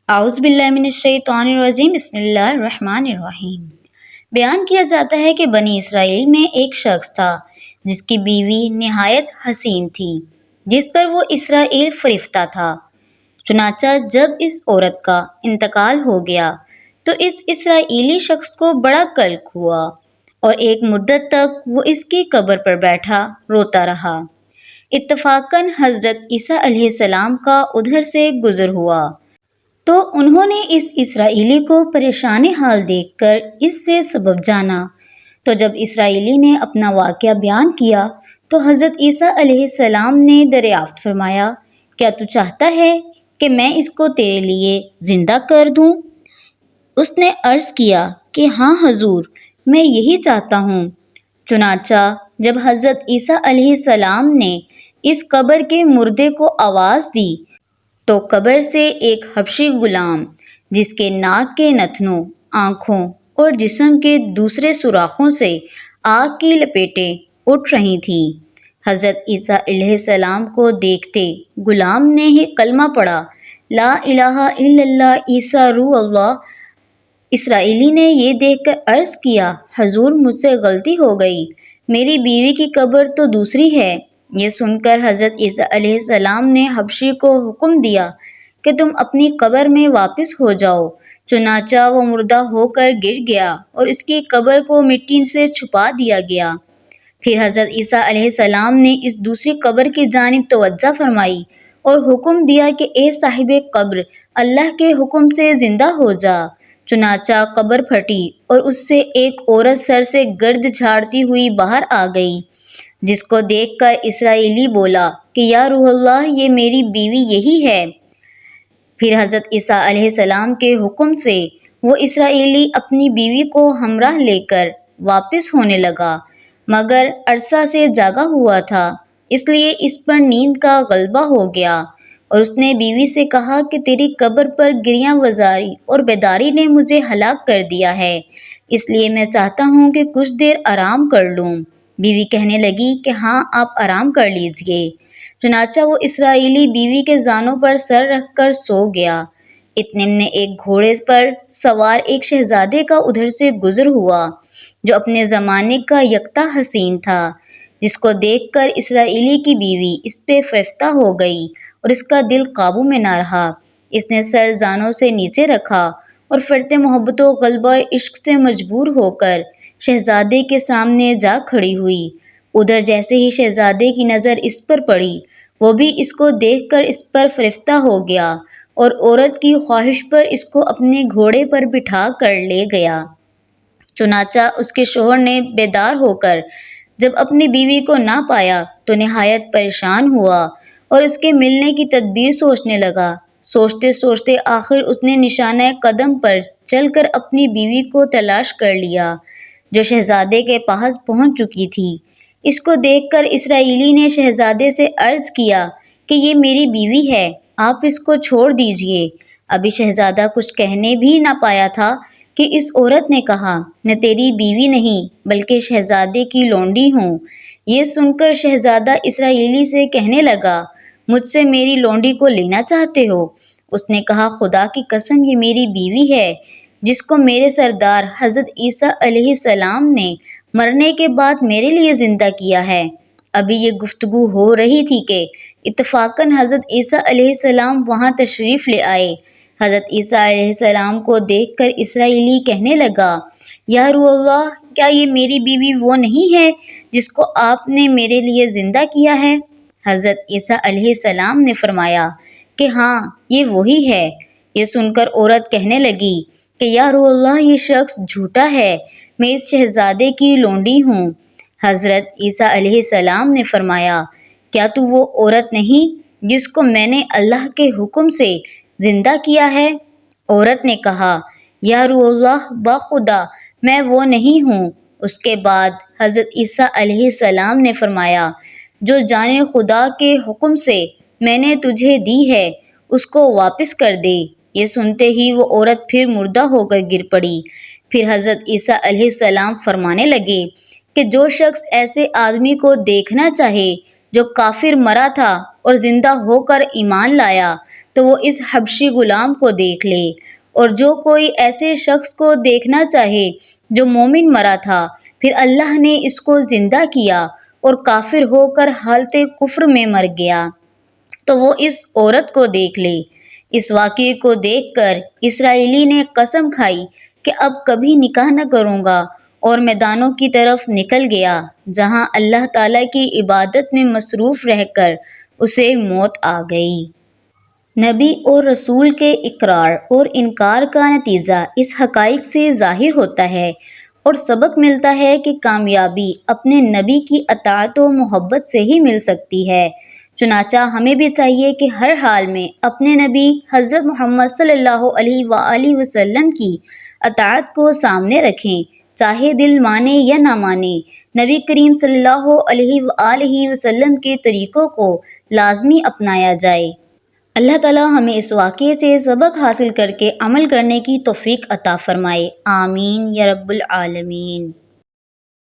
اعوذ باللہ من الشیطان الرجیم، بسم اللہ الرحمن الرحیم۔ بیان کیا جاتا ہے کہ بنی اسرائیل میں ایک شخص تھا جس کی بیوی نہایت حسین تھی، جس پر وہ اسرائیل فریفتہ تھا۔ چنانچہ جب اس عورت کا انتقال ہو گیا تو اس اسرائیلی شخص کو بڑا قلق ہوا اور ایک مدت تک وہ اس کی قبر پر بیٹھا روتا رہا۔ اتفاقاً حضرت عیسیٰ علیہ السلام کا ادھر سے گزر ہوا تو انہوں نے اس اسرائیلی کو پریشان حال دیکھ کر اس سے سبب جانا۔ تو جب اسرائیلی نے اپنا واقعہ بیان کیا تو حضرت عیسیٰ علیہ السلام نے دریافت فرمایا، کیا تو چاہتا ہے کہ میں اس کو تیرے لیے زندہ کر دوں؟ اس نے عرض کیا کہ ہاں حضور، میں یہی چاہتا ہوں۔ چنانچہ جب حضرت عیسیٰ علیہ السلام نے اس قبر کے مردے کو آواز دی تو قبر سے ایک حبشی غلام جس کے ناک کے نتنوں، آنکھوں اور جسم کے دوسرے سوراخوں سے آگ کی لپیٹیں اٹھ رہی تھیں، حضرت عیسیٰ علیہ السلام کو دیکھتے غلام نے ہی کلمہ پڑھا، لا الہ الا اللہ عیسیٰ روح اللہ۔ اسرائیلی نے یہ دیکھ کر عرض کیا، حضور مجھ سے غلطی ہو گئی، میری بیوی کی قبر تو دوسری ہے۔ یہ سن کر حضرت عیسیٰ علیہ السلام نے حبشی کو حکم دیا کہ تم اپنی قبر میں واپس ہو جاؤ۔ چنانچہ وہ مردہ ہو کر گر گیا اور اس کی قبر کو مٹی سے چھپا دیا گیا۔ پھر حضرت عیسیٰ علیہ السلام نے اس دوسری قبر کی جانب توجہ فرمائی اور حکم دیا کہ اے صاحب قبر، اللہ کے حکم سے زندہ ہو جا۔ چنانچہ قبر پھٹی اور اس سے ایک عورت سر سے گرد جھاڑتی ہوئی باہر آ گئی، جس کو دیکھ کر اسرائیلی بولا کہ یا روح اللہ، یہ میری بیوی یہی ہے۔ پھر حضرت عیسیٰ علیہ السلام کے حکم سے وہ اسرائیلی اپنی بیوی کو ہمراہ لے کر واپس ہونے لگا، مگر عرصہ سے جاگا ہوا تھا، اس لیے اس پر نیند کا غلبہ ہو گیا اور اس نے بیوی سے کہا کہ تیری قبر پر گریاں وزاری اور بیداری نے مجھے ہلاک کر دیا ہے، اس لیے میں چاہتا ہوں کہ کچھ دیر آرام کر لوں۔ بیوی کہنے لگی کہ ہاں، آپ آرام کر لیجئے۔ چنانچہ وہ اسرائیلی بیوی کے زانوں پر سر رکھ کر سو گیا۔ اتنے میں ایک گھوڑے پر سوار ایک شہزادے کا ادھر سے گزر ہوا جو اپنے زمانے کا یکتا حسین تھا، جس کو دیکھ کر اسرائیلی کی بیوی اس پہ فریفتہ ہو گئی اور اس کا دل قابو میں نہ رہا۔ اس نے سر زانوں سے نیچے رکھا اور فرط محبت و غلبہ عشق سے مجبور ہو کر شہزادے کے سامنے جا کھڑی ہوئی۔ ادھر جیسے ہی شہزادے کی نظر اس پر پڑی، وہ بھی اس کو دیکھ کر اس پر فریفتہ ہو گیا اور عورت کی خواہش پر اس کو اپنے گھوڑے پر بٹھا کر لے گیا۔ چنانچہ اس کے شوہر نے بیدار ہو کر جب اپنی بیوی کو نہ پایا تو نہایت پریشان ہوا اور اس کے ملنے کی تدبیر سوچنے لگا۔ سوچتے سوچتے آخر اس نے نشانہ قدم پر چل کر اپنی بیوی کو تلاش کر لیا، جو شہزادے کے پاس پہنچ چکی تھی۔ اس کو دیکھ کر اسرائیلی نے شہزادے سے عرض کیا کہ یہ میری بیوی ہے، آپ اس کو چھوڑ دیجئے۔ ابھی شہزادہ کچھ کہنے بھی نہ پایا تھا کہ اس عورت نے کہا، میں تیری بیوی نہیں بلکہ شہزادے کی لونڈی ہوں۔ یہ سن کر شہزادہ اسرائیلی سے کہنے لگا، مجھ سے میری لونڈی کو لینا چاہتے ہو؟ اس نے کہا، خدا کی قسم، یہ میری بیوی ہے جس کو میرے سردار حضرت عیسیٰ علیہ السلام نے مرنے کے بعد میرے لیے زندہ کیا ہے۔ ابھی یہ گفتگو ہو رہی تھی کہ اتفاقاً حضرت عیسیٰ علیہ السلام وہاں تشریف لے آئے۔ حضرت عیسیٰ علیہ السلام کو دیکھ کر اسرائیلی کہنے لگا، یا روح اللہ، کیا یہ میری بیوی وہ نہیں ہے جس کو آپ نے میرے لیے زندہ کیا ہے؟ حضرت عیسیٰ علیہ السلام نے فرمایا کہ ہاں، یہ وہی ہے۔ یہ سن کر عورت کہنے لگی کہ یا روح اللہ، یہ شخص جھوٹا ہے، میں اس شہزادے کی لونڈی ہوں۔ حضرت عیسیٰ علیہ السلام نے فرمایا، کیا تو وہ عورت نہیں جس کو میں نے اللہ کے حکم سے زندہ کیا ہے؟ عورت نے کہا، یا روح اللہ، بخدا میں وہ نہیں ہوں۔ اس کے بعد حضرت عیسیٰ علیہ السلام نے فرمایا، جو جان خدا کے حکم سے میں نے تجھے دی ہے اس کو واپس کر دے۔ یہ سنتے ہی وہ عورت پھر مردہ ہو کر گر پڑی۔ پھر حضرت عیسیٰ علیہ السلام فرمانے لگے کہ جو شخص ایسے آدمی کو دیکھنا چاہے جو کافر مرا تھا اور زندہ ہو کر ایمان لایا تو وہ اس حبشی غلام کو دیکھ لے، اور جو کوئی ایسے شخص کو دیکھنا چاہے جو مومن مرا تھا، پھر اللہ نے اس کو زندہ کیا اور کافر ہو کر حالت کفر میں مر گیا، تو وہ اس عورت کو دیکھ لے۔ اس واقعے کو دیکھ کر اسرائیلی نے قسم کھائی کہ اب کبھی نکاح نہ کروں گا، اور میدانوں کی طرف نکل گیا جہاں اللہ تعالیٰ کی عبادت میں مصروف رہ کر اسے موت آ گئی۔ نبی اور رسول کے اقرار اور انکار کا نتیجہ اس حقائق سے ظاہر ہوتا ہے اور سبق ملتا ہے کہ کامیابی اپنے نبی کی اطاعت و محبت سے ہی مل سکتی ہے۔ چنانچہ ہمیں بھی چاہیے کہ ہر حال میں اپنے نبی حضرت محمد صلی اللہ علیہ وآلہ وسلم کی اطاعت کو سامنے رکھیں، چاہے دل مانے یا نہ مانے۔ نبی کریم صلی اللہ علیہ وآلہ وسلم کے طریقوں کو لازمی اپنایا جائے۔ اللہ تعالیٰ ہمیں اس واقعے سے سبق حاصل کر کے عمل کرنے کی توفیق عطا فرمائے۔ آمین یا رب العالمین۔